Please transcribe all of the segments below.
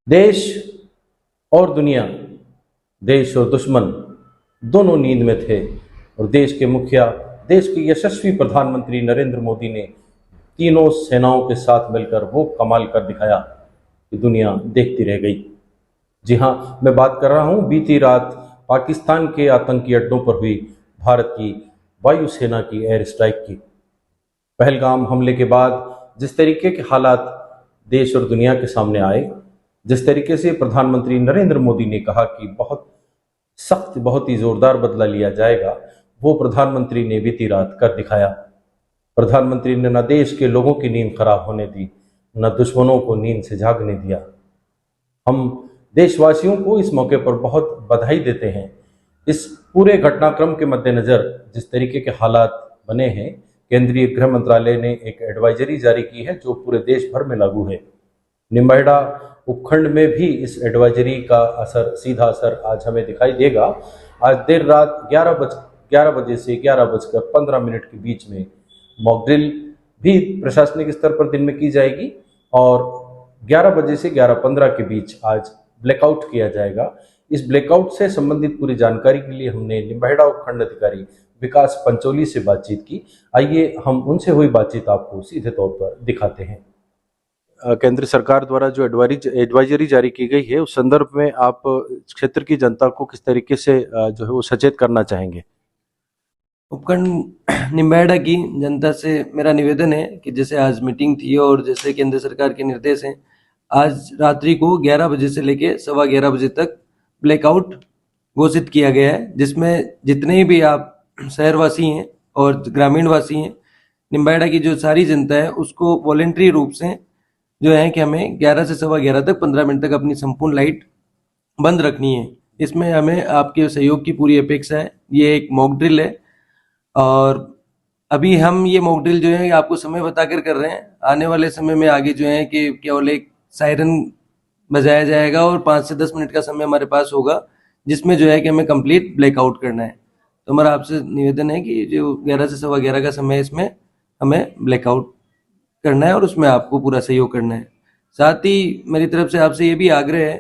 देश और दुनिया, देश और दुश्मन दोनों नींद में थे और देश के मुखिया, देश के यशस्वी प्रधानमंत्री नरेंद्र मोदी ने तीनों सेनाओं के साथ मिलकर वो कमाल कर दिखाया कि दुनिया देखती रह गई। जी हाँ, मैं बात कर रहा हूँ बीती रात पाकिस्तान के आतंकी अड्डों पर हुई भारत की वायुसेना की एयर स्ट्राइक की। पहलगाम हमले के बाद जिस तरीके के हालात देश और दुनिया के सामने आए, जिस तरीके से प्रधानमंत्री नरेंद्र मोदी ने कहा कि बहुत सख्त, बहुत ही जोरदार बदला लिया जाएगा, वो प्रधानमंत्री ने बीती रात कर दिखाया। प्रधानमंत्री ने न देश के लोगों की नींद खराब होने दी, न दुश्मनों को नींद से जागने दिया। हम देशवासियों को इस मौके पर बहुत बधाई देते हैं। इस पूरे घटनाक्रम के मद्देनज़र जिस तरीके के हालात बने हैं, केंद्रीय गृह मंत्रालय ने एक एडवाइजरी जारी की है जो पूरे देश भर में लागू है। निम्बाहेड़ा उपखंड में भी इस एडवाइजरी का असर, सीधा असर आज हमें दिखाई देगा। आज देर रात 11 बजे से 11:15 के बीच में मॉक ड्रिल भी प्रशासनिक स्तर पर दिन में की जाएगी और 11 बजे से 11:15 के बीच आज ब्लैकआउट किया जाएगा। इस ब्लैकआउट से संबंधित पूरी जानकारी के लिए हमने निम्बाहेड़ा उपखंड अधिकारी विकास पंचोली से बातचीत की। आइए हम उनसे हुई बातचीत आपको सीधे तौर पर दिखाते हैं। केंद्र सरकार द्वारा जो एडवाइजरी जारी की गई है, उस संदर्भ में आप क्षेत्र की जनता को किस तरीके से जो है वो सचेत करना चाहेंगे? उपखंड निम्बाहेड़ा की जनता से मेरा निवेदन है कि जैसे आज मीटिंग थी और जैसे केंद्र सरकार के निर्देश हैं, आज रात्रि को 11 बजे से लेके 11:15 बजे तक ब्लैकआउट घोषित किया गया है, जिसमें जितने भी आप शहरवासी हैं और ग्रामीण वासी हैं, निम्बाहेड़ा की जो सारी जनता है उसको वॉलेंट्री रूप से जो है कि हमें 11 से 11:15 तक 15 मिनट तक अपनी संपूर्ण लाइट बंद रखनी है। इसमें हमें आपके सहयोग की पूरी अपेक्षा है। ये एक मॉक ड्रिल है और अभी हम ये मॉक ड्रिल जो है आपको समय बताकर कर रहे हैं। आने वाले समय में आगे जो है कि केवल एक सायरन बजाया जाएगा और 5 से 10 मिनट का समय हमारे पास होगा, जिसमें जो है कि हमें कंप्लीट ब्लैकआउट करना है। तो हमारा आपसे निवेदन है कि जो 11 से 11:15 का समय है, इसमें हमें ब्लैकआउट करना है और उसमें आपको पूरा सहयोग करना है। साथ ही मेरी तरफ से आपसे ये भी आग्रह है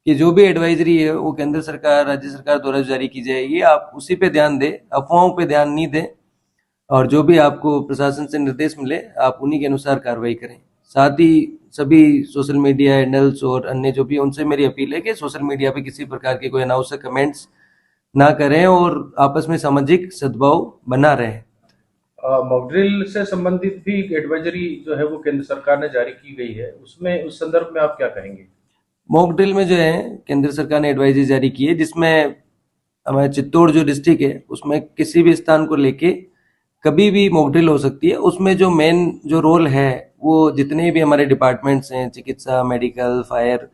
कि जो भी एडवाइजरी है वो केंद्र सरकार, राज्य सरकार द्वारा जारी की जाएगी, आप उसी पे ध्यान दें, अफवाहों पे ध्यान नहीं दें और जो भी आपको प्रशासन से निर्देश मिले आप उन्हीं के अनुसार कार्रवाई करें। साथ ही सभी सोशल मीडिया हैंडल्स और अन्य जो भी, उनसे मेरी अपील है कि सोशल मीडिया पे किसी प्रकार के कोई अनावश्यक कमेंट्स ना करें और आपस में सामाजिक सद्भाव बना रहे। मॉक ड्रिल से संबंधित भी एडवाइजरी जो है वो केंद्र सरकार ने जारी की गई है, उसमें उस संदर्भ में आप क्या कहेंगे? मॉक ड्रिल में जो है केंद्र सरकार ने एडवाइजरी जारी की है, जिसमें हमारे चित्तौड़ जो डिस्ट्रिक्ट है उसमें किसी भी स्थान को लेके कभी भी मॉक ड्रिल हो सकती है। उसमें जो मेन जो रोल है वो जितने भी हमारे डिपार्टमेंट्स हैं, चिकित्सा, मेडिकल, फायर,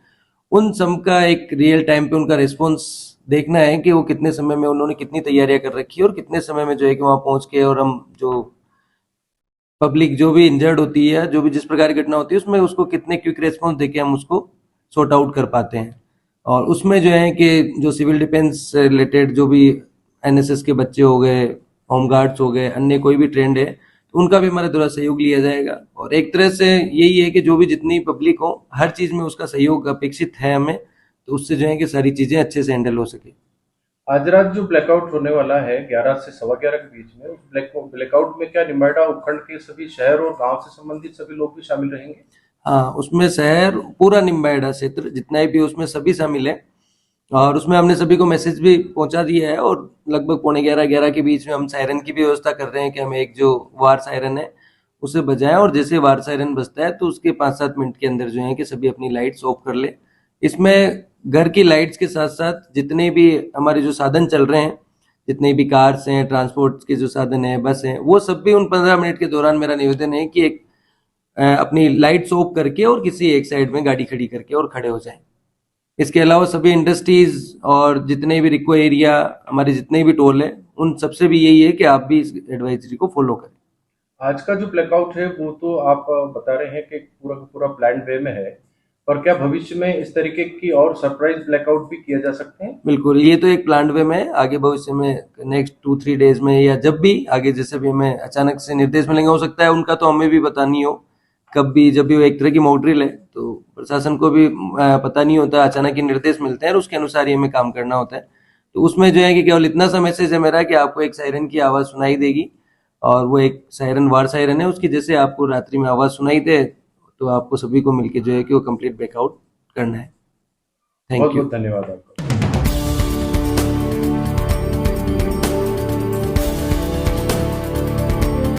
उन सब का एक रियल टाइम पे उनका रिस्पॉन्स देखना है कि वो कितने समय में उन्होंने कितनी तैयारियां कर रखी है और कितने समय में जो है कि वहाँ पहुँच के और हम जो पब्लिक जो भी इंजर्ड होती है, जो भी जिस प्रकार की घटना होती है, उसमें उसको कितने क्विक रेस्पॉन्स देके हम उसको सॉर्ट आउट कर पाते हैं। और उसमें जो है कि जो सिविल डिफेंस से रिलेटेड जो भी एनएसएस के बच्चे हो गए, होमगार्ड्स हो गए, अन्य कोई भी ट्रेंड है, तो उनका भी हमारे द्वारा सहयोग लिया जाएगा। और एक तरह से यही है कि जो भी जितनी पब्लिक हो, हर चीज़ में उसका सहयोग अपेक्षित है हमें, तो उससे जो है कि सारी चीज़ें अच्छे से हैंडल हो सके। आज रात जो ब्लैकआउट होने वाला है 11 से 11:15 के बीच में, उस ब्लैकआउट में क्या निम्बाहेड़ा उपखंड के सभी शहर और गांव से संबंधित सभी लोग भी शामिल रहेंगे? हाँ, उसमें शहर, पूरा निम्बाहेड़ा क्षेत्र जितना भी उसमें सभी शामिल है और उसमें हमने सभी को मैसेज भी पहुंचा दिया है और लगभग 11:45 के बीच में हम सायरन की भी व्यवस्था कर रहे हैं कि हमें एक जो वार सायरन है उसे बजाएं और जैसे वार सायरन बजता है तो उसके 5-7 मिनट के अंदर जो है कि सभी अपनी लाइट्स ऑफ कर ले। इसमें घर की लाइट्स के साथ साथ जितने भी हमारे जो साधन चल रहे हैं, जितने भी कार्स हैं, ट्रांसपोर्ट के जो साधन हैं, बस हैं, वो सब भी उन 15 मिनट के दौरान मेरा निवेदन है कि एक अपनी लाइट्स ऑफ करके और किसी एक साइड में गाड़ी खड़ी करके और खड़े हो जाएं। इसके अलावा सभी इंडस्ट्रीज और जितने भी रिको एरिया, हमारे जितने भी टोल है, उन सबसे भी यही है कि आप भी इस एडवाइजरी को फॉलो करें। आज का जो ब्लैकआउट है वो तो आप बता रहे हैं कि पूरा का पूरा प्लान वे में है, पर क्या भविष्य में इस तरीके की और सरप्राइज ब्लैकआउट भी किए जा सकते हैं? बिल्कुल, ये तो एक प्लान वे में है। आगे भविष्य में नेक्स्ट 2-3 डेज में या जब भी आगे जैसे भी हमें अचानक से निर्देश मिलेंगे, हो सकता है उनका तो हमें भी पता नहीं हो, कब भी जब भी वो एक तरह की मॉक ड्रिल है, तो प्रशासन को भी पता नहीं होता, अचानक ही निर्देश मिलते हैं और उसके अनुसार ही हमें काम करना होता है। तो उसमें जो है कि केवल इतना सा मैसेज है मेरा कि आपको एक सायरन की आवाज़ सुनाई देगी, और वो एक सायरन वार सायरन है, उसकी जैसे आपको रात्रि में आवाज़ सुनाई दे तो आपको सभी को मिलके जो है कि वो कंप्लीट ब्रेकआउट करना है। बहुत थैंक यू। बहुत धन्यवाद आपका।